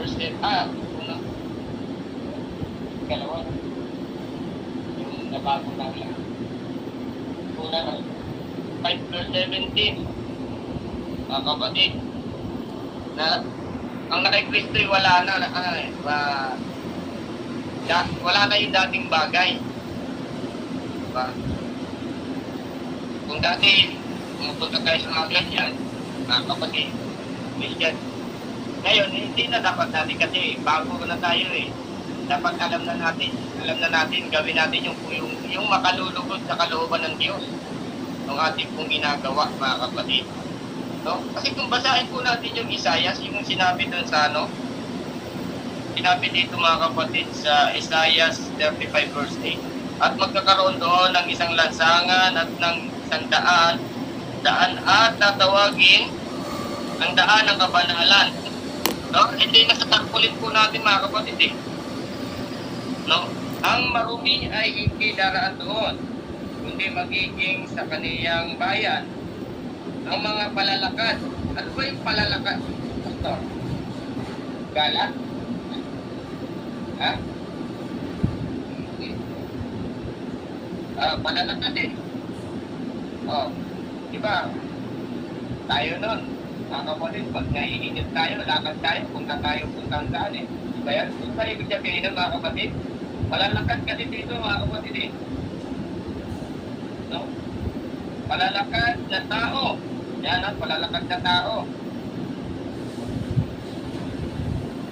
verse 10. Una. Ikalawa. Yung nabago na lang. Una, 5 verse 17. Mga kapatid, na ang nakikristo'y wala na, wala na yung dating bagay. Diba? Kung dati, pumupunta tayo sa mga ganyan, mga kapatid, Christian, ngayon, hindi na dapat natin kasi bago na tayo eh. Dapat alam na natin, gawin natin yung makalulugod sa kalooban ng Diyos. Ang ating pong ginagawa, mga kapatid. No? Kasi kung basahin po natin yung Isaiah, yung sinabi doon sa sinabi dito mga kapatid sa Isaiah 35 verse 8, at magkakaroon doon ng isang lansangan at ng isang daan at tatawagin ang daan ng kabanalan. No? Hindi nasa tarpaulin po natin mga kapatid eh. No? Ang marumi ay hindi daraan doon, kundi magiging sa kaniyang bayan. Ang mga palalakad. Ano ba yung palalakad, Pastor? Gala? Ha? Palalakad eh. Diba? Tayo nun. Mga kapatid, pag naiinit tayo, lakad tayo, puntang saan eh. Diba yan? Kung tayo ibig sabihin ng mga kapatid, palalakad kasi dito mga kapatid eh. No? Palalakad na tao. Yan ang palalakad na tao.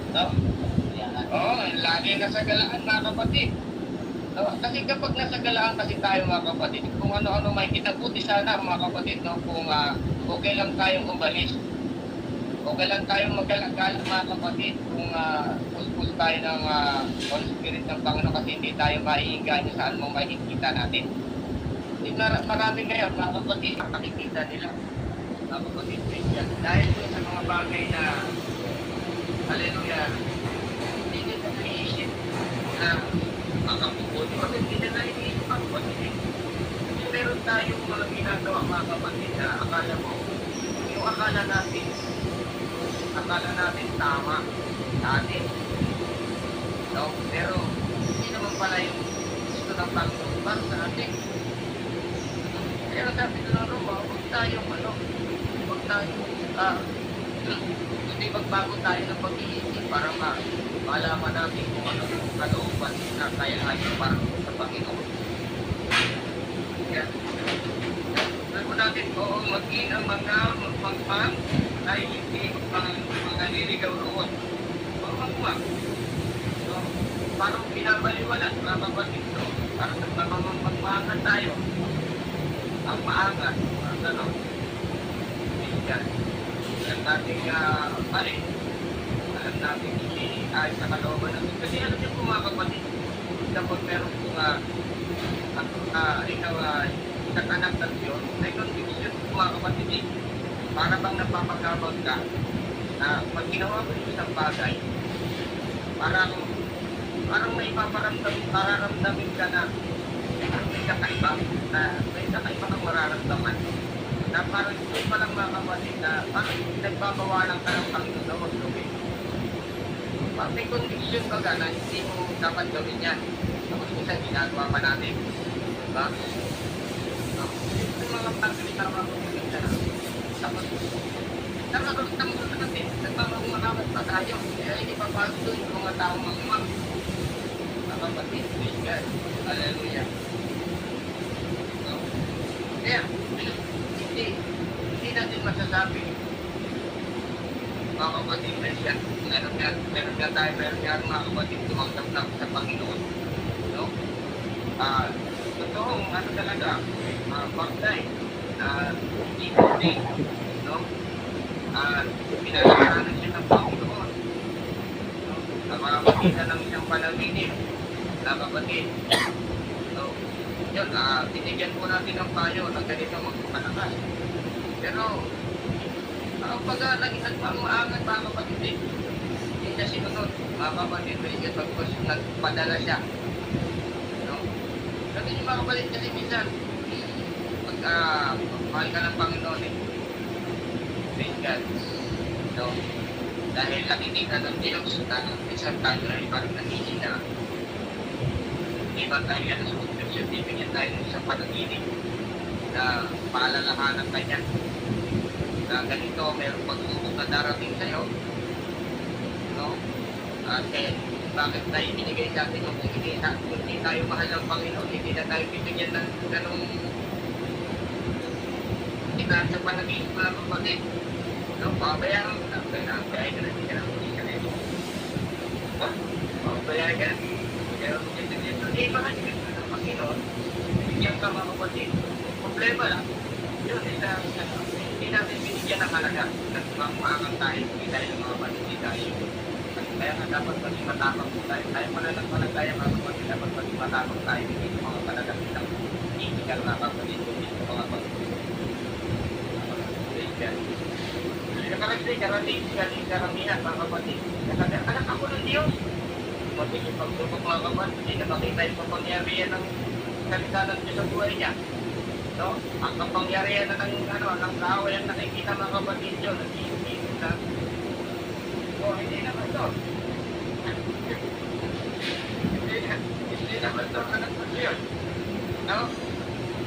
No? Lagi nasa galaan mga kapatid. No? Kasi kapag nasa galaan kasi tayo mga kapatid, kung ano-ano may kinabuti sana mga kapatid, no? Kung okay lang tayong umalis. Okay lang tayong maggalak-galak mga kapatid kung full tayo ng Holy Spirit ng Panginoon kasi hindi tayo maiinganyo saan mo makikita natin. Marami ngayon mga kapatid ang nakikita nila. Mga kapatid Christian. Dahil po sa mga bagay na hallelujah, hindi nila naiisip na makapupunti. Kasi hindi nila naiisip mga kapatid. Kasi meron tayong mga ginagawa mga kapatid na akala mo, yung akala natin tama sa atin. No? Pero hindi naman pala yung gusto ng Panginoon para sa atin. Kaya sabi ko ng Roma, huwag tayong hindi magbago tayo ng pag-iisip para malaman natin kung ano yung kalooban na kaya ayon para sa Panginoon. Kaya, sabi natin, maging ang mga magpang ay hindi mga niligaw roon. Magpang. So, parang pinabaliwala, mga kapatid ko. Parang magpapangan tayo. Ang maangat, gano'n. Yan. Alam natin alam natin hindi ay sa kalooban natin. Kasi alam niyo po mga kapatid, kapag meron po ikaw nakanak ng Diyos, may conviction po mga kapatid eh. Para bang napapagabag ka na pag ginawa mo yung isang bagay, parang may pararamdamin ka na may kakaiba kang mararamdaman. Na parang ito pa lang mga kapatid na parang nagbabawalan ka ng Panginoon na huwag gawin. May conviction ka na hindi mo dapat gawin yan. Tapos minsan ginagawa pa natin. Diba? Yung mga pagkakita na tapos nakakaroon mo natin nagmamahal pa tayo. Kaya hindi pa paso yung mga taong magmamahal. Mga kapatid, praise God. Hallelujah. Kaya, hindi natin masasabi mga kapatid Christian, meron nga tayo mga kapatid tumanggap na sa Panginoon. No? Totoong talaga, bagay na hindi pwede, no? Pinalakaran siya ng Panginoon. No? Nakakapagkita ng isang panaginip na kapatid. So, yun, binigyan po natin ng payo na ganito magpapalakas. Pero, pag nagmaangat mga kapatid, hindi siya sinunod. Mga kapatid, pagkos nagpadala siya. No? Kasi yung mga kapatid kasi minsan, pag mahal ka ng Panginoon eh. Praise God. So, Dahil nakikita ng Diyos na isang tayo ay parang nahihina. Di ba tayo yan sa subscription, bibigyan tayo ng isang panaginip na paalalahanan kanya na ganito, mayroong pagsubok na darating sa'yo. No? At bakit tayo binigay sa atin kung hindi tayo mahal ng Panginoon, hindi na tayo bibigyan ng ganong sa panaginip mga kapatid. No, pabayaan mo na. Pabayaan ka na. Hindi ka na muli ka nito. Pabayaan ka na. Pero kung dito, mahal ka na ng Panginoon. Bigyan ka mga kapatid. Problema lang. Yun, hindi natin binigyan ng halaga. Nagmamakang tayo. Hindi tayo ng mga paniti tayo. Kaya nga dapat maging matapang tayo. Tayo mananampalataya mga kapatid. Dapat maging matapang tayo. Hindi sa mga palagang ng itikal mga kapatid. Hindi sa mga kapatid. Karamihan mga kapatid. Kasi anak ako ng Diyos. Magiging pagsubok mga kapatid. Hindi na makita yung kapangyarihan ng salita ng Diyos sa buhay niya. No? Ang kapangyarihan na ng kaaway ang nakikita mga kapatid yun. Nag-iisip na. Hindi naman to. Hindi naman to. Anak ko yun. No?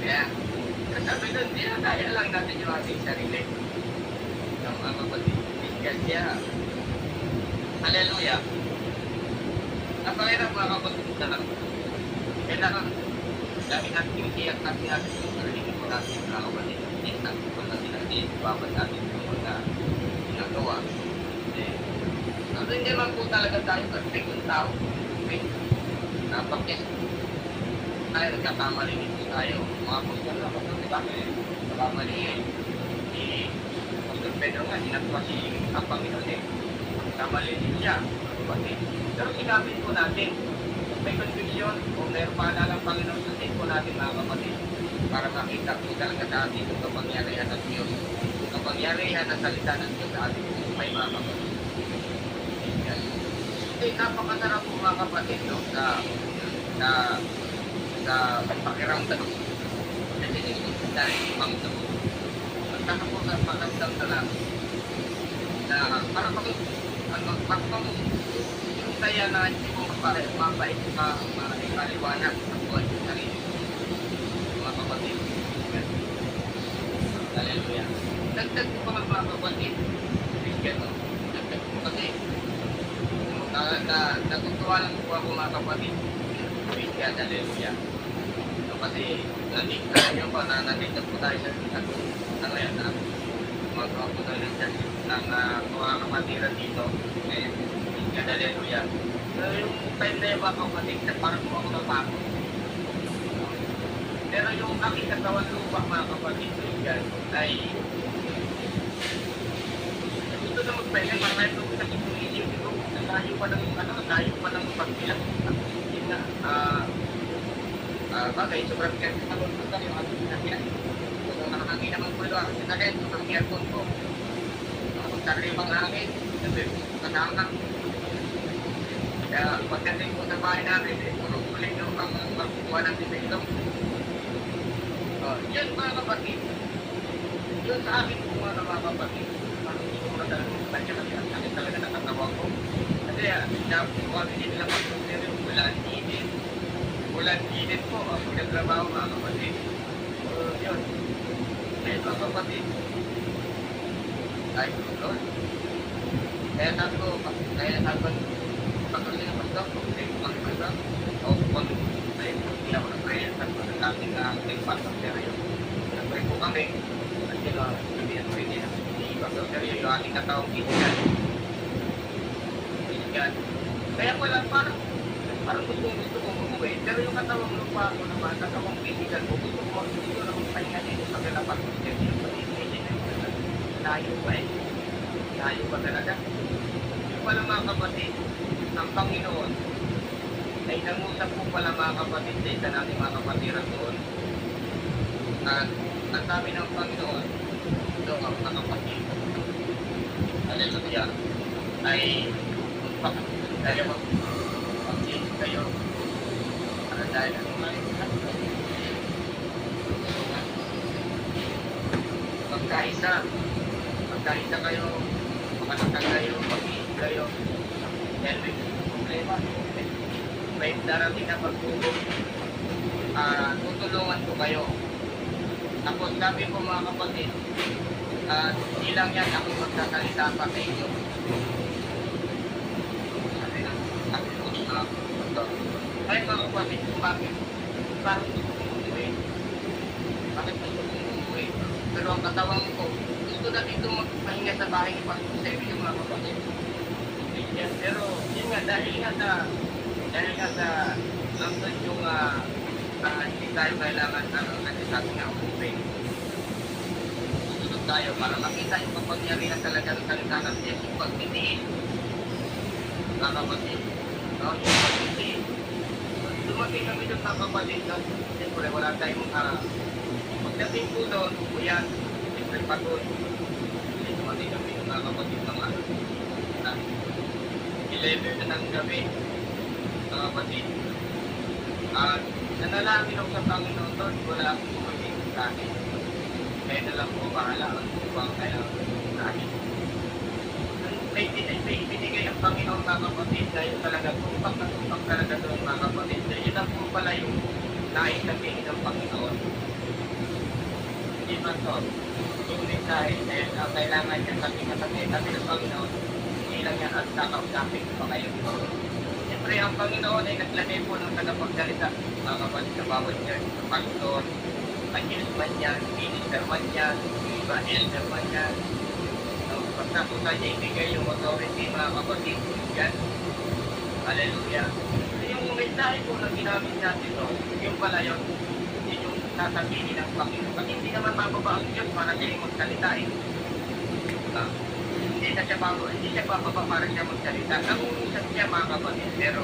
Kaya, sabi doon, dinadaya lang natin yung ating sarili. Ng mga kapatid. Kaya, hallelujah. Napakirap mga kapatid na lang. Kailangan, dahil natin yung iyak natin yung sarili ko natin mga kapatid. Hindi natin kung natin natin, babad natin yung mga ginagawa. Hindi naman po talaga tayo perfectong tao. Okay? Napakis. Tayo, nagkakamali nito tayo. Mga pusgal na kapatid, diba? Nagkakamali Pedro nga, sinagpa si ang Panginoon kamali din siya. Pero sinabit po natin, may conviction, kung meron pa lang Panginoon sa po natin mga kapatid, para makita po talaga sa atin yung kapangyarihan ng Diyos. Yung kapangyarihan ng salita ng Diyos sa ating may mga kapatid. Kasi napakasarap po mga kapatid, no? sa pakiramdam. Kasi ito dahil yung Panginoon. Saka po sa pakiramdam na lang na parang yung kaya na hindi mo mapaliwanag sa buhay sa sarili mga kapatid. Hallelujah. Dagdag po mga kapatid. Christian, no? Dagdag po kasi natutuwa lang po ako mga kapatid. Christian, hallelujah. So, kasi nandito po tayo sa ngayon na magawa po tayo ng mga kapatiran dito. Christian, hallelujah. So yung time na yung mga kapatid, parang po ako napakot. Pero yung aking katawan lupa mga kapatid, Christian, ay gusto na magpahinga, parang ngayon nung nag-iisip ito, nalayo pa ng pagbilang. Yun na, bagay, sobrang kaya malulog na yung ating sinakyan. So, nakakangin naman po ito, ang sinakyan, ang aircon ko. Sariwang hangin, kasama. Kaya pagdating po sa bahay namin, puro ulit yung magkukuha ng dito. Yun mga kapatid, yun sa akin po mga kapatid, parang hindi ko talagang kanya kasi ang sakit talaga nakatawa ko. Kasi kami din lang pag-consider yung ulan init po ang pagkatrabaho mga kapatid. Yun, ayun mga kapatid. Ay, Lord. Kaya sabi ko, pagkakali ng pastor, o kung hindi ako ng prayer, sabi ko ng ating pastor seryo. Nag-pray po kami, at yun ang sabihin ko hindi pastor seryo, yung ating katawang kisigan. Kaya wala, parang gusto kong umuwi, pero yung katawang lupa ko naman, katawang kisigan ko, gusto ko naman pahinga dito sa kalapas ko seryo. Layo pa Layo pa talaga. Yung pala mga kapatid, ang Panginoon ay nangusap po pala mga kapatid sa isa natin mga kapatiran doon. At ang sabi ng Panginoon, ito ang mga kapatid. Hallelujah. Ay tayo mag-pag-change kayo. Para dahil ang magkaisa kayo, makatagay kayo, kayo. Dahil may problema, may darating na pagtulong, tutulungan ko kayo. Tapos sabi ko mga kapatid, hindi lang yan ako magsasalita pa sa inyo. Sabi ko mga ay mga kapatid, bakit gusto kong umuwi? Bakit gusto kong umuwi? Pero ang katawan ko, gusto na dito magpahinga sa bahay ni Pastor Sergio mga kapatid. Pero yun nga, dahil nga sa nandun yung hindi tayo kailangan kasi sabi nga umuwi. Susunod tayo para makita yung kapangyarihan talaga ng salita ng Diyos, yung pagtitiis. Mga kapatid, yung pagtitiis. Dumating kami doon mga kapatid, siyempre wala tayong pagdating po doon, yan, siyempre pagod. Dumating kami doon mga kapatid mga 11 na ng gabi, mga kapatid. Nanalangin ako sa Panginoon doon, wala akong kumaging sa akin. Kaya na lang po bahala kung bang kailangan sa akin. May binigay ang Panginoon mga kapatid dahil talaga tumpak na tumpak talaga doon mga kapatid. Yun ang po pala yung nais sabihin ng Panginoon. Hindi ba ito? Yung mensahe dahil ang kailangan niya sabi ng Panginoon, hindi lang yan at kakausapin pa kayo. Siyempre ang Panginoon ay naglagay po ng tagapagsalita mga kapatid sa bawat church, sa pastor, evangelist man yan, minister man yan, iba elder man yan. Basta po tayo ibigay yung authority mga kapatid. Yan. Hallelujah. So, yung mensahe po na ginamit natin doon, yung pala yun yung sasabihin ng Panginoon. Kasi hindi naman mababa ang Diyos para siya yung magsalita eh. Hindi siya bababa para siya magsalita. Nangungusap siya mga kapatid. Pero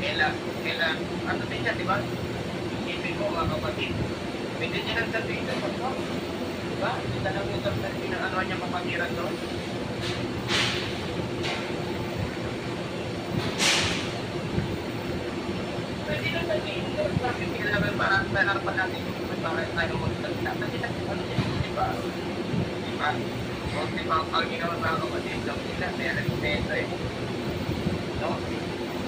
kailan, ano din siya, di ba? Isipin ko mga kapatid. Pwede niya nang sabihin sa pagkaw. Diba? Isa lang yung sabihin ng ano niya kapatiran doon. Pwede lang sabihin doon. Bakit kailangan parang pa natin para tayo magsalita. Kasi ano siya, di ba? Di ba? O di ba, ang ginawa mga kapatid, sila may respeto eh. No?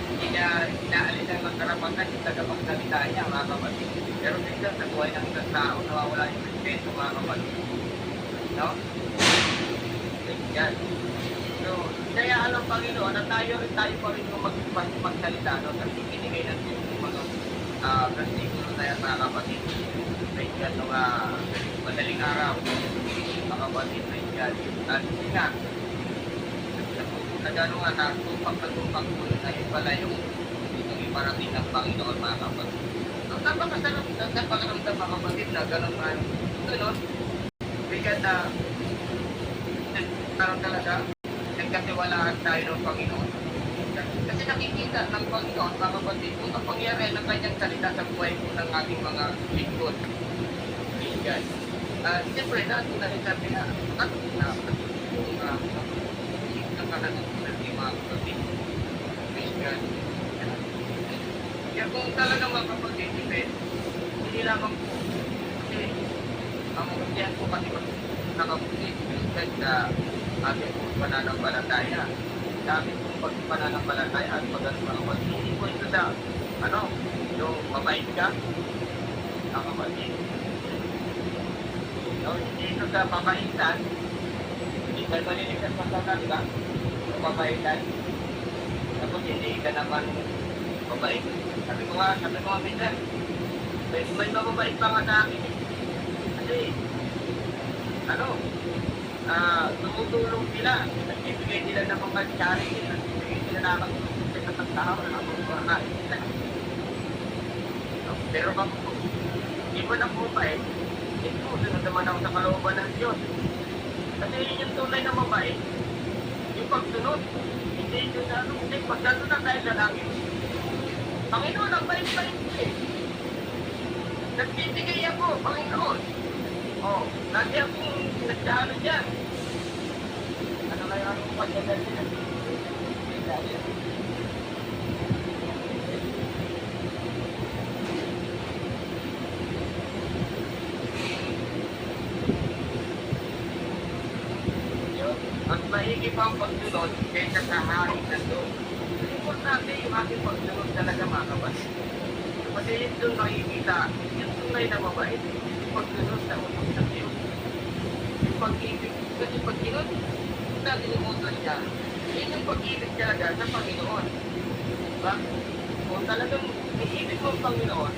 Hindi niya inaalis ang magkarapatan yung tagapagsalita niya mga kapatid. Pero minsan sa buhay ng isang tao, nawawala yung respeto mga kapatid. No? Yan. So, kaya alam Panginoon na tayo pa rin yung magsalita, no? Kasi binigay natin yung mga versikulo na yan mga kapatid. Praise God, nung madaling araw, mga kapatid, praise God. At yun nga, na gano'n nga, tumpak po na yun pala yung iparating ng Panginoon mga kapatid. Ang napakaramdam mga kapatid na gano'n nga yung gano'n. Bigat na parang talaga nagkatiwalaan tayo ng Panginoon. Kasi nakikita ng Panginoon mga kapatid kung ang pangyarihan ng kanyang salita sa buhay po ng ating mga lingkod. Bigat. Siyempre, natin na rin sabi na mga kapatid. Bigat. Kaya kung talagang mga kapatid, hindi lamang po. Kasi ang yan po kasi nakabuti sa ating pong pananampalataya. Sa ating pong pananampalataya at pag-anong hindi po ito sa yung mabait ka, ang kapatid. No, hindi ito sa pamaitan. Hindi tayo maliligtas masasabi ka, yung mabaitan. Tapos hindi ka naman mabait. Sabi ko nga minsan, may mababait pa nga sa akin eh. Kasi, tumutulong sila. Nagbibigay nila ng mga charity. Nagbibigay nila na makikita sa pagtao na makikita sila. Pero kung hindi mo na po ba ito, sunod naman ako sa kalooban ng Diyos. Kasi yun yung tunay na mabait. Yung pagsunod, hindi ito sa hindi, pagsunod na tayo sa langit. Panginoon, ang bait-bait eh. Nagbibigay ako, Panginoon. Lagi akong nagdahalo dyan. Ano kaya ang pagdadal niya? Ang maigi pa ang pagsunod kaysa sa haing ng Diyos. Importante yung ating pagsunod talaga mga kapatid. Kasi yun doon makikita, yung tunay na mabait, yung pagsunod sa utos ng Diyos. Yung pag-ibig, kasi pag sinod natin yung utos niya, yun yung pag-ibig talaga sa Panginoon. Diba? Kung talagang iibig mo ang Panginoon,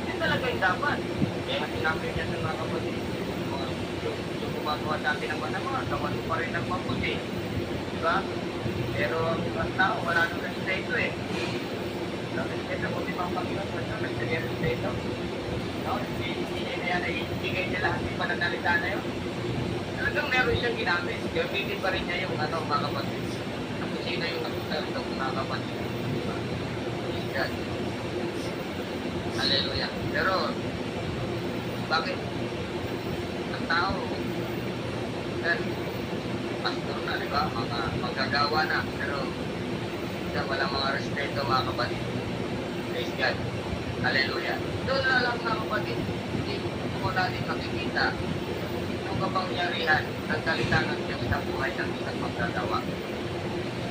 yun talaga yung dapat. Kaya sinabi niya sa mga kapatid, yung gumagawa sa atin ng masama, gawan mo pa rin ng mabuti. Diba? Pero ang tao, wala nang respeto eh. Respeto mo din ang Panginoon, wala nang respeto. No? Hindi na yan, ibigay niya lahat yung pananalita na yun. Talagang meron siyang ginamit. Gamitin pa rin niya yung mga kapatid. Kung sino yung nagsasalita ng mga kapatid. Yan. Hallelujah. Pero, bakit? Ang tao, yan, pastor na, di ba? Mga magagawa na. Pero, walang mga respeto mga kapatid. Praise God. Hallelujah. Doon na lang mga kapatid, hindi mo natin makikita yung kapangyarihan ng salita ng Diyos sa buhay ng isang magdadawa.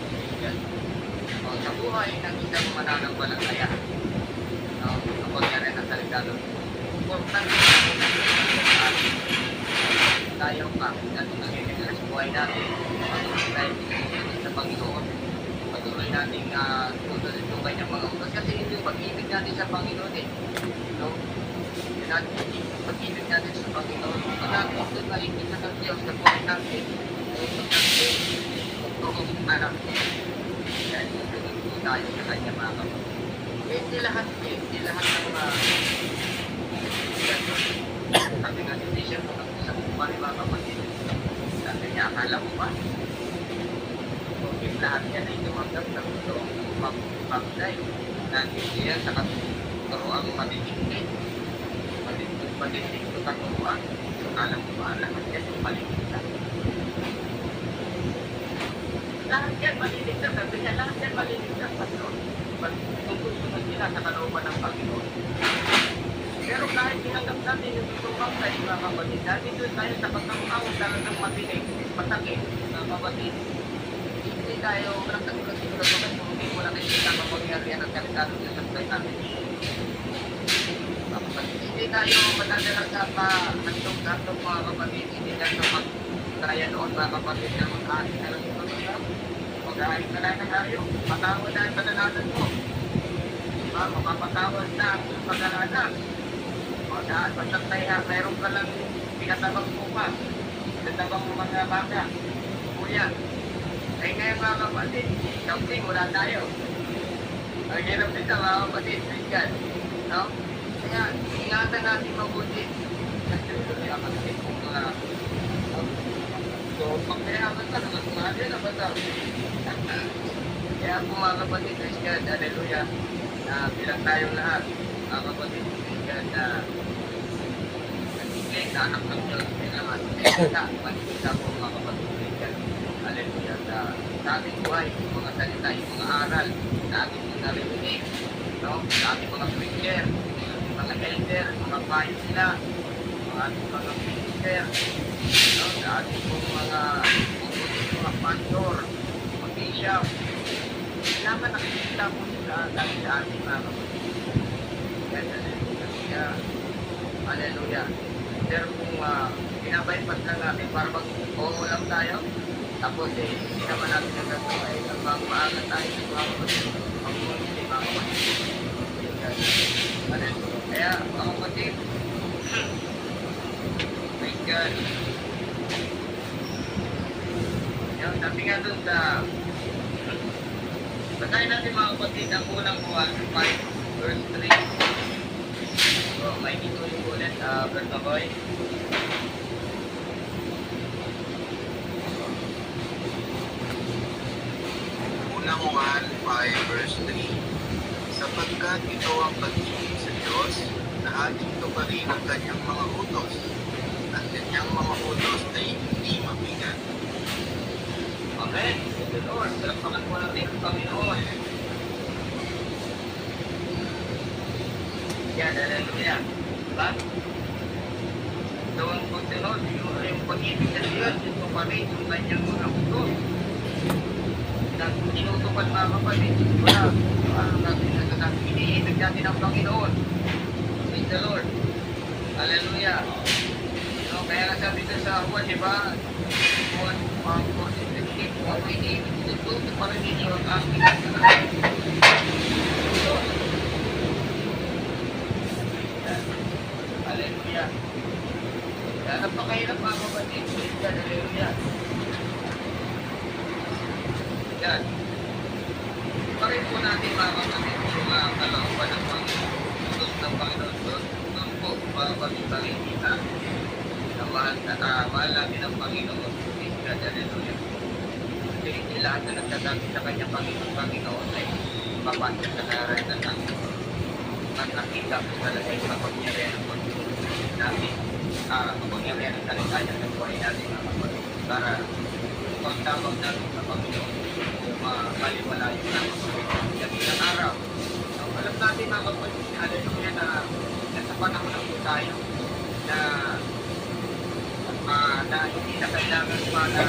Praise God. O, sa buhay ng isang mananampalataya, kapangyarihan ng salita ng Diyos. Importante tayo pa at nangyayari sa buhay natin. Patuloy tayo sa Panginoon. Patuloy natin tunod yung kanyang mga utos. Kasi hindi yung pag-ibig natin sa Panginoon eh. No? Yung pag-ibig natin sa Panginoon. Kung natin ito nakikita ng Diyos sa buhay natin, magtutulong anak niya. Kaya tutulong po tayo sa kanyang mga kapatid. Hindi lahat ng mga sabi nga hindi siya sa kumpa ni mga kapatid. Sabi niya, akala mo ba? Kung lahat yan ay tumanggap ng toong pagday, nandito yan sa katuruang matitigit. Matitigit ito katuruan. So, alam mo ba, lahat yan yung maligtas. Lahat yan maliligtas. Sabi niya, lahat yan maliligtas. Kung gusto mo sila sa kalooban ng Panginoon. Pero kahit tinanggap natin yung tutubang tayo mga kapatid, dahil doon tayo sa pagkamukaw talagang matinig, masakit mga kapatid. Hindi tayo nagkagulat-gulat kung hindi mo nakikita ang pangyarihan ng kalitan ng Diyos sa buhay natin. Hindi tayo madadala sa handog-handog mga kapatid, hindi tayo magkaya noon mga kapatid na mag-ahit na lang ito. Mag-ahit na lang tayo, patawad na ang pananalan mo. Mapapatawad na ang pag-alanan. Dahil basta't mayroon ka lang pinatabang mo pa, pinatabang mo mga bata, kuya. Ay ngayon mga kapatid, something wala tayo. Ang hirap dito mga kapatid, Christian. No? Kaya ingatan natin mabuti. Kasi kaya kapatid kung so pagkayaman ka, nagkakasali na ba ito? Kaya po mga kapatid, Christian, hallelujah, bilang tayong lahat, mga kapatid, Christian, na anak ng Diyos, kailangan makikita po mga kapatid Christian. Hallelujah. Sa ating buhay, yung mga salita, yung mga aral, sa ating mga narinig, no? Sa ating mga preacher, mga elder, mga payo sila, mga ating mga minister, no? Sa ating mga pastor, mga bishop, kailangan nakikita po sila dahil sa ating mga kapatid. Hallelujah. Hallelujah. Pero kung pinabypass lang natin para mag-oo lang tayo, tapos hindi naman natin nagagawa ang mga maaga tayo sa mga kapatid, mag-uunti mga kapatid. Kaya mga kapatid, thank God. Yan, sabi nga dun sa basahin natin mga kapatid ang unang buwan, 5 verse 3. So, may ituloy ulit, Brad Makoy. Unang Juan 5 verse 3. Sapagkat ito ang pag-ibig sa Diyos, na ating tuparin ang kanyang mga utos, at kanyang mga utos ay hindi mabigat. Amen. Thank you, Lord. Salamat po natin ang Panginoon. Yan, hallelujah. Diba? Ito ang pagsunod, yung pag-ibig sa Diyos, yung tuparin yung kanyang mga utos. tinutupad mga kapatid, wala. Ano natin nagsasabi, iniibig natin ang Panginoon. Praise the Lord. Hallelujah. So, kaya nga sabi ko sa Juan, di ba? Juan, ang 14:15, kung ako iniibig, tinutuparan ninyo ang aking Hallelujah. Kaya napakahirap mga kapatid. Praise God. Hallelujah. Yan. Parin po natin mga kapatid yung mga kalooban ng Panginoon. Utos ng Panginoon. Doon po mga kapatid kita na mahal natin ang Panginoon. Praise God. Hallelujah. Kasi hindi lahat na nagsasabi sa kanya Panginoon ay papasya sa karanasan natin. At nakita po talaga yung kapangyarihan ng Panginoon natin. Kapangyarihan ng salita niya sa buhay natin mga kapatid. Para kung tawag natin sa Panginoon, maliwala yung mga kapatid. Kasi ilang araw, alam natin mga kapatid, hallelujah, na nasa panahon na po tayo na hindi na kailangan pa sa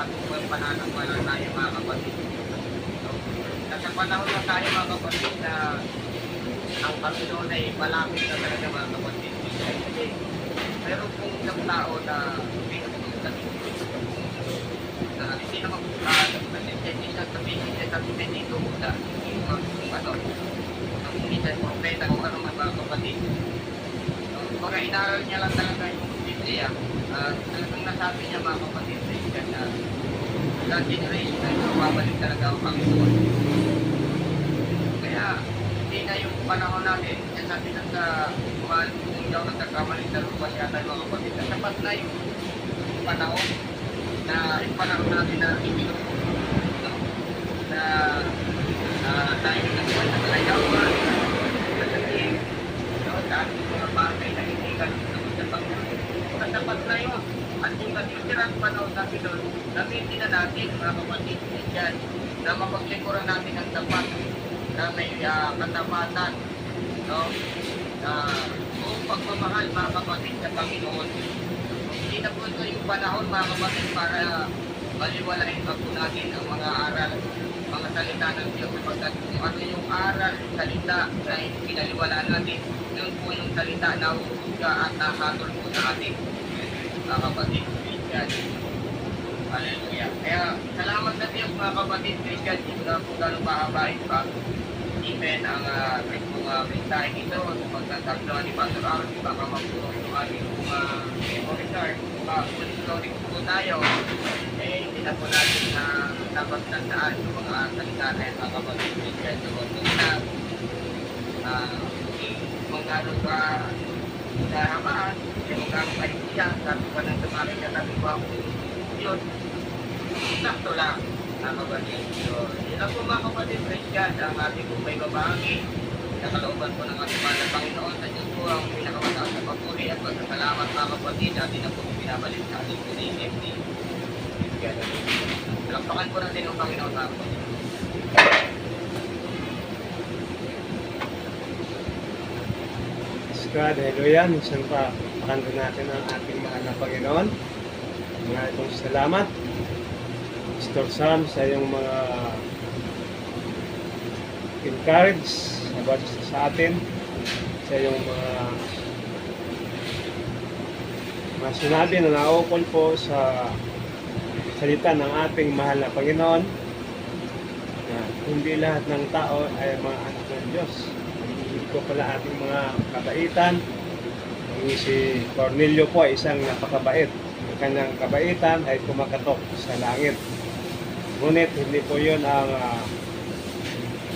ating pananampalataya tayo mga kapatid. Nasa panahon na tayo mga kapatid na ang Panginoon ay malapit na talaga mga kapatid. Kasi mayroon pong isang tao na hindi naman sabihin dito sa ang isang propeta kung ano mga kapatid. Pagka inaral niya lang talaga yung Biblia, talagang nasabi niya mga kapatid na that generation ay mababalik talaga ang Panginoon. Kaya hindi na yung panahon natin, yan sabi na sa kung daw nagkakamali sa lupa siya tayo mga kapatid, sapat na yung panahon natin na ibigay na tayo nagbuhay sa kalayawan sa ating mga bagay na hindi kalunod sa Panginoon. Sapat na yun. At yung natitirang panahon natin doon, gamitin na natin mga kapatid dyan na mapaglikuran natin ang tapat na may katapatan, no? Buong pagmamahal mga kapatid sa Panginoon. Hindi na po ito yung panahon mga kapatid para baliwalain pa po natin ang mga aral, mga salita ng Diyos. Sapagkat kung ano yung aral, salita na pinaliwalaan natin, yun po yung salita na huhusga at nakatol po sa atin. Mga kapatid, Christian. Hallelujah. Kaya salamat sa Diyos mga kapatid, Christian. Hindi na po gano'ng mahabain pa. Even ang mensahe ito, pagkatapos ni Pastor Aaron, baka magpuro yung ating officer, ulit-ulit po tayo, hindi na po natin dapat tandaan yung mga salita na yung mga kapatid Christian. So, kung gano'n pa sa hamaan, kung gano'n pa siya, sabi pa ng tumarin niya, sabi ko ako, yun, sakto lang. Mga kapatid. So, yun lang po mga kapatid, Christian, ang ating kong may babahagi. Nakalooban po ng ating mahal na Panginoon sa Diyos po ang pinakamataas na papuri at pasasalamat mga kapatid. Atin na po pinabalik sa ating PDMD. Talakpakan po natin ang Panginoon mga kapatid. God, hallelujah. Minsan pa pakanta natin ang ating mahal na Panginoon. Mga itong salamat. Pastor Sam, sa iyong mga encourage about sa atin, sa iyong mga sinabi na naukol po sa salita ng ating mahal na Panginoon, na hindi lahat ng tao ay mga anak ng Diyos. Ito pala ating mga kabaitan. Si Cornelio po ay isang napakabait. Ang kanyang kabaitan ay kumakatok sa langit. Ngunit hindi po yun ang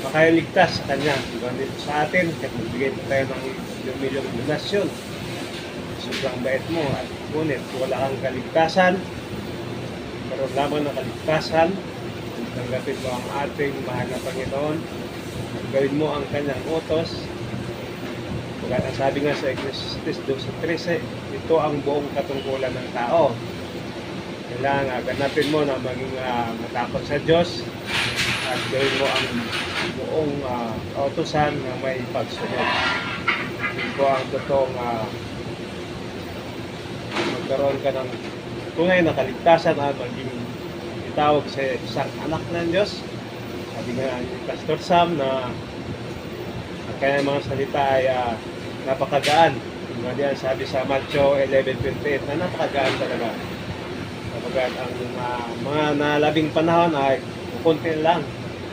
makailigtas sa kanya. Ngunit sa atin, kahit magbigay po tayo ng milyong donasyon, sobrang bait mo, at ngunit wala kang kaligtasan, karoon lamang ng kaligtasan, tanggapin mo ang ating mahal na Panginoon, at gawin mo ang kanyang utos. Pagkat ang sabi nga sa Ecclesiastes 12:13, ito ang buong katungkulan ng tao. Kailangan ganapin mo na maging matakot sa Diyos at gawin mo ang buong kautusan na may pagsunod. Ito ang totoong magkaroon ka ng tunay na kaligtasan at maging tinatawag sa isang anak ng Diyos. Sabi nga ni Pastor Sam na ang kanyang mga salita ay napakagaan. Yung diyan sabi sa Matthew 11:28 na napakagaan talaga. Napakagaan ang mga nalabing panahon ay kukunti lang.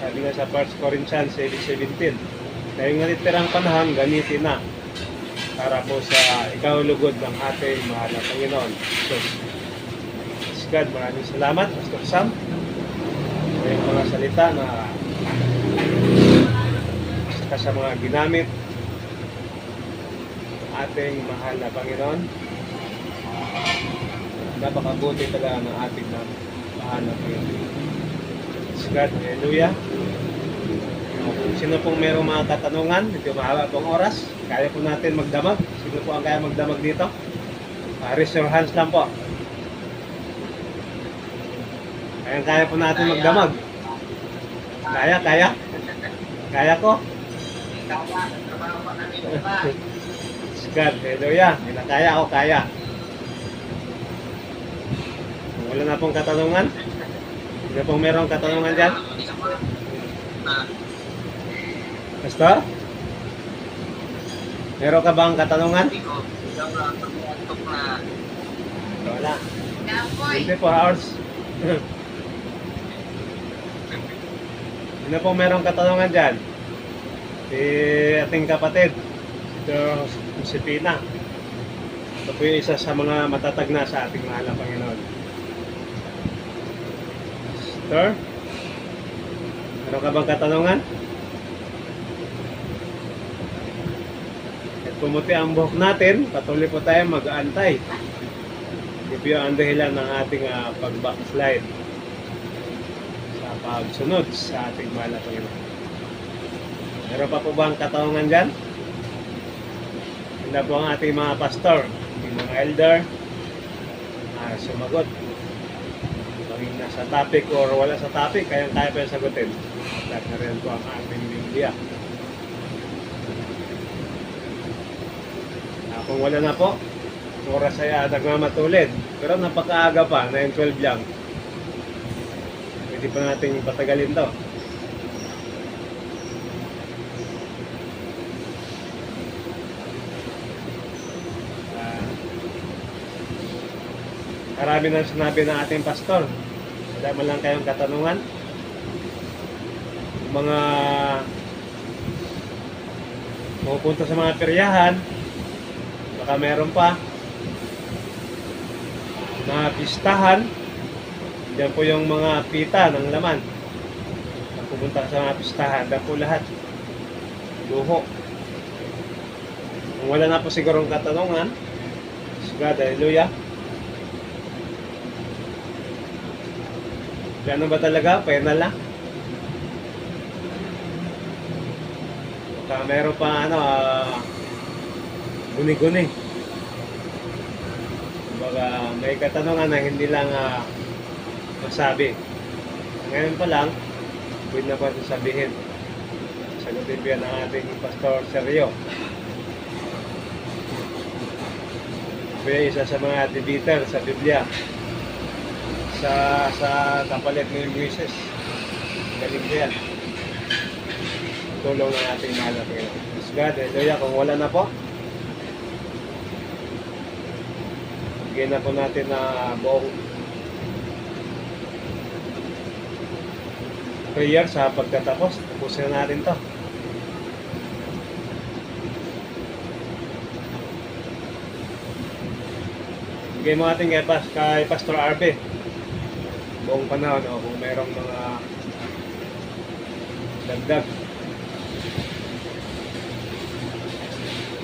Sabi nga sa 1 Corinthians 7:17. Kaya yung nalitirang panahon, gamitin na para po sa ikahulugod ng ating mahal na Panginoon. So, God, maraming salamat, Pastor Sam. Sa yung mga salita na saka sa mga ginamit ng ating mahal na Panginoon. Napakabuti talaga ng ating mahal na Panginoon. God, hallelujah. Kung sino pong mayroong mga katanungan, medyo mahaba pong oras, kaya po natin magdamag. Sino po ang kaya magdamag dito? Raise your hands lang po. Kaya po natin magdamag. Kaya? Kaya ko? God, hallelujah. Kaya ako, kaya. Wala na pong katanungan? Hindi pong merong katanungan dyan? Pastor? Meron ka bang katanungan? Wala. 24 hours. Ano pong merong katanungan dyan? Si ating kapatid, ito si Pina. Ito po yung isa sa mga matatag na sa ating mahal na Panginoon. Sir? Meron ka bang katanungan? At pumuti ang buhok natin, patuloy po tayo mag-aantay. Ito po yung ang dahilan ng ating pag-backslide sa pagsunod sa ating mahal na Panginoon. Meron pa po bang katanungan dyan? Handa po ang ating mga pastor, ating mga elder, sumagot. Maging nasa topic or wala sa topic, kaya po yung sagutin. At na rin po ang ating Biblia. Kung wala na po, oras ay nagmamatulid. Pero napakaaga pa, 9:12 lang. Pwede pa natin patagalin to. Marami nang sinabi ng ating pastor. Wala man lang kayong katanungan. Mga pupunta sa mga peryahan, baka meron pa na pistahan. Diyan po yung mga pita ng laman. Pupunta sa mga pistahan, diyan po lahat luho. Kung wala na po sigurong katanungan, God, hallelujah. Gano'n ba talaga? Final na? Baka meron pa guni-guni. Baga may katanungan na hindi lang masabi. Ngayon pa lang, pwede na pa sabihin. Sagutin po yan ng ating Pastor Sergio. Kaya isa sa mga debater sa Biblia. Sa kapalit ni Moises. Galing ko yan. Tulong ng ating mahal na Panginoon. Praise God, hallelujah. Kung wala na po, bigyan na po natin na buong prayer sa pagkatapos. Tapusin na natin to. Bigyan mo natin kay Pastor Arbe buong panahon kung mayroong mga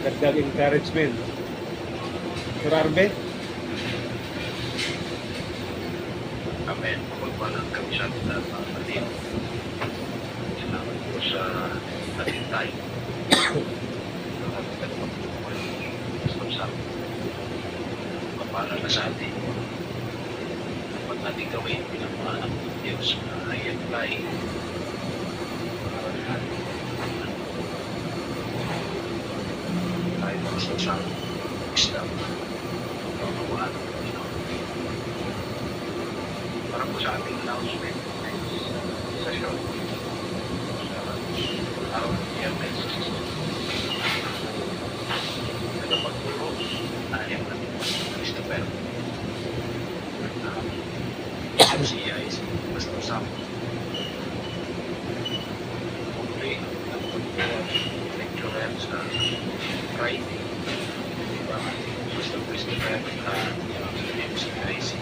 dagdag encouragement. Pastor Arbe? Amen. Pagpapalang kami sa ating kapatid. Salamat po sa talintay. Para na sa atin. Dapat natin gawin bilang mga anak ng Diyos na i-apply. Tayo mga sasang Islam. Pagkakawaan ng Panginoon. Para po sa ating announcement sa show. Sa araw ng Biyernes. Nagpagturo, ayang natin Christopher. Siya is basta usap. Muli, ang pagtuwa lecturer sa Friday. Diba? Basta Christopher MC Gracie.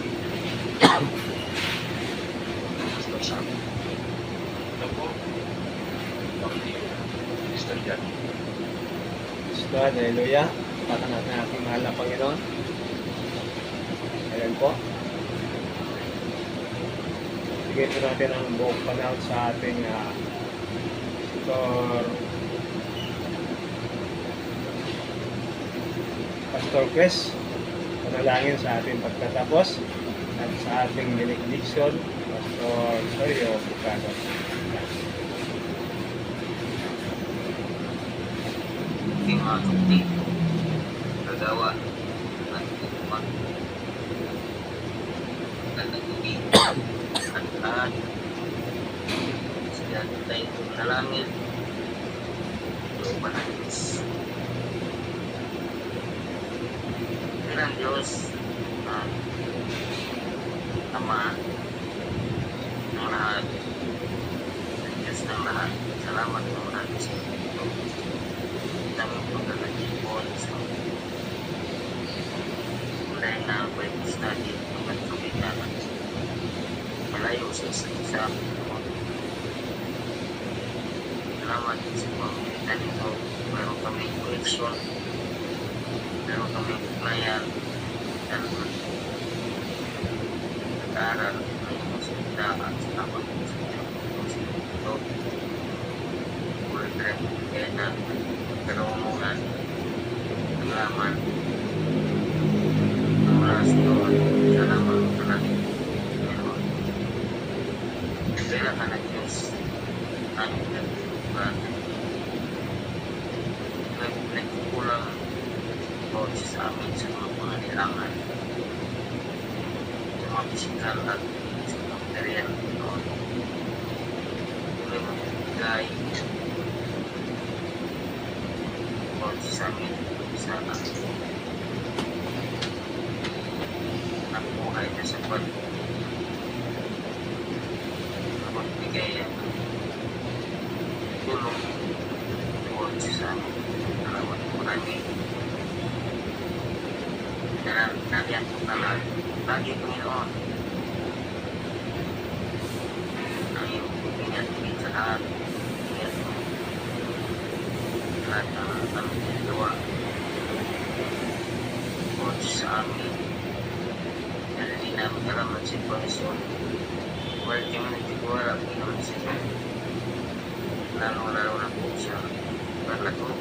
Basta usap. Ito po, Panginoon, Mr. Jan. Gusto, hallelujah. Pata natin ang ating mahal na Panginoon. Ayan po. Bigay po natin ang buong panahon sa ating Pastor Chris. Panalangin sa ating pagtatapos at sa ating benediction, Pastor Sergio Bukado. Aking mga tukti, kagawa, at kumang nagnagubi, at lahat, siya tayo nalangin, looban ng Diyos. Ang Diyos, Ama ng lahat, ang Diyos ng lahat, salamat ng lahat sa ito. Tamang pagkakatipon sa dahil na ang Bible study ng magkabitan malayo sa isa't isa. Salamat sa pamilitan ito. Meron kami connection, meron kami ugnayan dan nag-aaral ng mga salita at salamat sa ito. Ulit rin kaya na karunungan, pengalaman, oras Tuhan, salamat lagi. Kailan ka ng Diyos, namin nagtutukan, nagkukulang o sa amin sa mga pangalilangan, sa mga pisikal at sa mga material noon. Tuloy mo bigay sa amin sa ang buhay na sapat na magbigay ang tulong tungkol sa amin. Salamat po namin. Nariyan po na lagi Panginoon ang iyong ingat sa lahat. Ingat mo lahat ng aming ginagawa o sa amin dahil di namin alam ang sitwasyon wala di man nagtiguara Panginoon sa iyo lalo na po sa paglato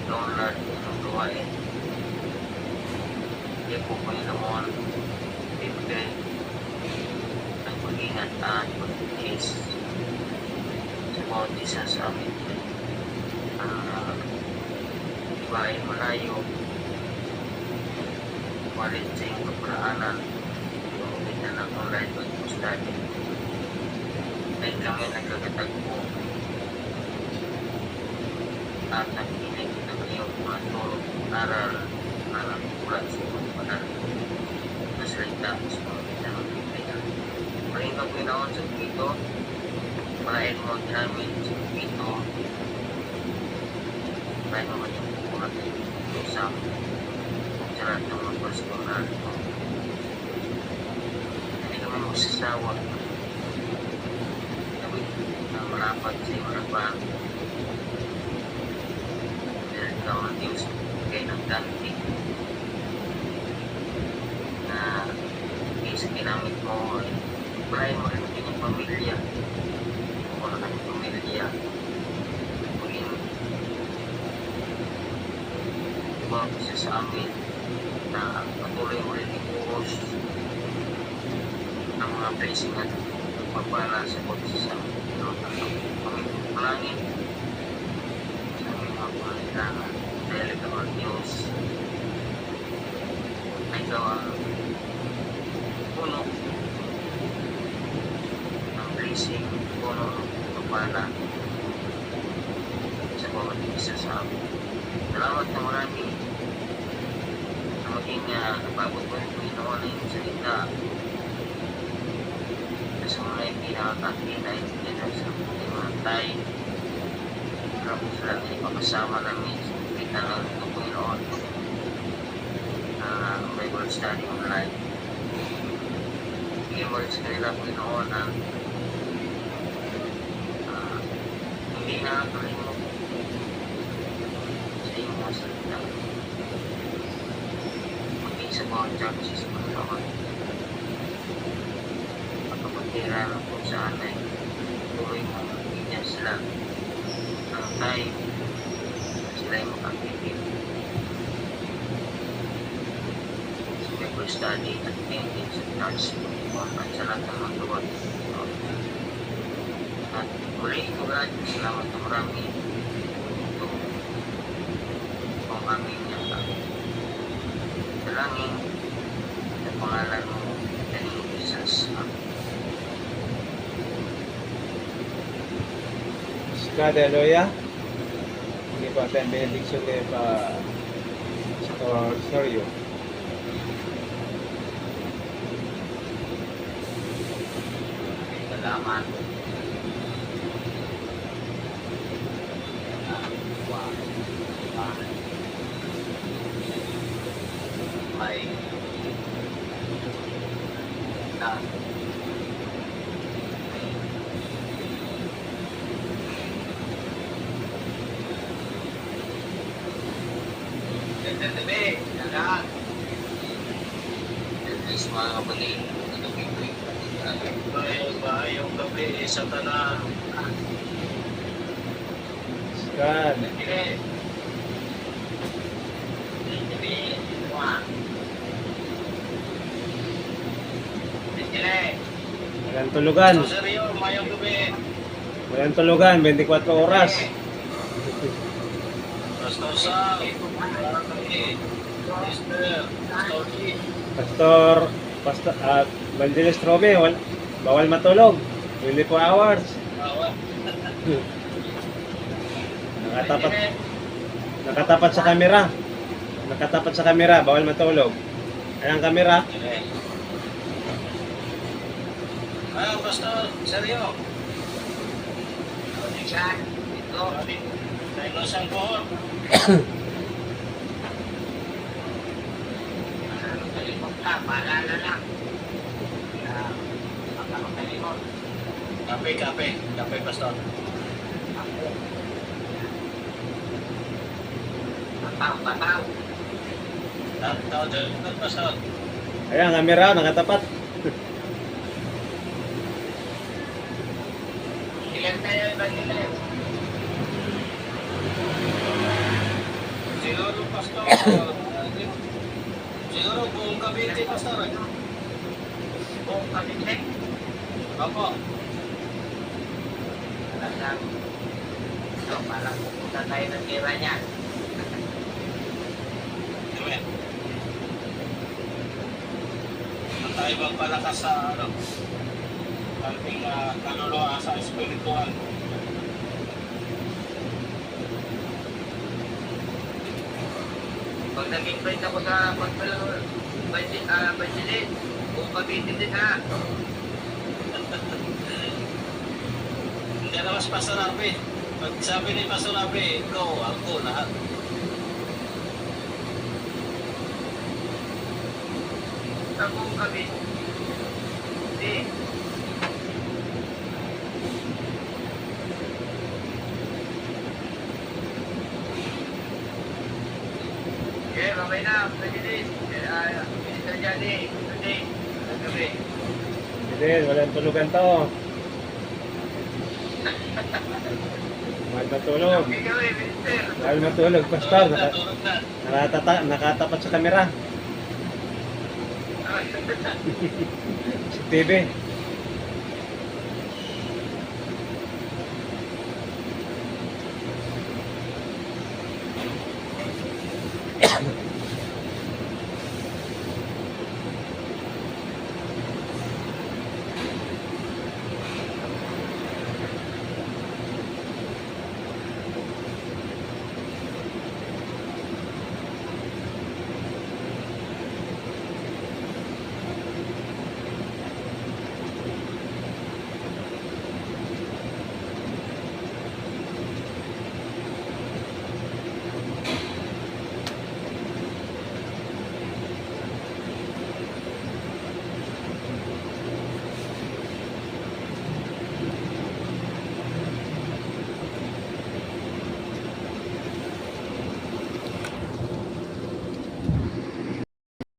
noon lahat ng gawain di po Panginoon bibigay ang pag-ingat at pag-ikis sa bawat isa sa amin bahay malayo walit sa iyong kaparaanan pagkakitan ng online pag-study ay kami nagkagatagpo at nakikinig ng iyong mga turo aral na nagkulat sa iyong panal na salita sa mga kitang Biblia. Maring ka Panginoon sa ito malain mo namin sa ito baik naman yung kukulat sa lahat ng mga personal ito. Hindi kami magsasawa kami na malapad sa iyong harapan dahil ikaw ang Diyos kayo ng ganti na isa ginamit mo ay malain mo rin ang inyong pamilya kung ano kanyang pamilya isa sa amin na patuloy mo rin ibuhos ng mga blessing at pagpapala sa boses sa aming palangin sa aming mga pangalilangan dahil ikaw ang Diyos na ikaw ang puno mana sa bawat isa sa amin. Salamat na marami na maging napabot ko ng Panginoon na yung salita na sa mga pinakakakinay na sa mga tayo. Maraming salamat na ipakasama namin sa salita ng Panginoon na Bible study online. Bigyan mo rin sa kanila Panginoon na hindi nakakalimot sa iyong mga salita. Maging sa mga churches sa Panginoon. Pagkapatira ng kung saan ay tuloy mo bigyan sila ng time na sila ay makakipin. Sa Bible study at thinking sa church at sa lahat ng mga luwag. At muli ko salamat na marami ito kung aming dalangin sa pangalan mo ng Jesus. Ska, haleluya. Hindi pa tayo benediction de pa Sorio. Salamat. May Gabi, lahat. Please mga kapatid, Bayong gabi sa tanan. Ska, Sige. Sige. Sige. walang tulugan. Seryo, mayong gabi. Walang tulugan, 24 oras. Pastor Sam. Pastor, Bandiles Rome, bawal matulog. 24 hours. Nakatapat sa kamera. Nakatapat sa kamera, bawal matulog. Ayan ang kamera. Ayaw, Pastor. Seryo. Siya. Ito. Tayo sang pohon. Kalimot ka, paalala lang. Magkakalimot. Kape, Pastor. Bataw. Bataw, Pastor. Ayan ang kamera, nakatapat. Ilan tayo ba nila? Siguro, Pastor. Siguro buong Cavite, Pastor. Buong Cavite? Opo. Parang pupunta tayo ng tira niya. Amen. Tayo bang palakas sa ating kaluluwa sa espiritual? Pag nag-invite ako sa pagpapalagay, buong Cavite din ha. Hindi na mas Pastor Arbe. Pag sabi ni Pastor Arbe, ikaw, ako, lahat. Sa buong Cavite. Hindi. Okay, babay na. Pwede din. Mr. Johnny. Pwede. Gabi. Hindi, walang tulugan to. Bawal matulog. Okay, gawin, Mr. Bawal matulog, Pastor. Tulog na. Nakatapat sa kamera. Sa TV.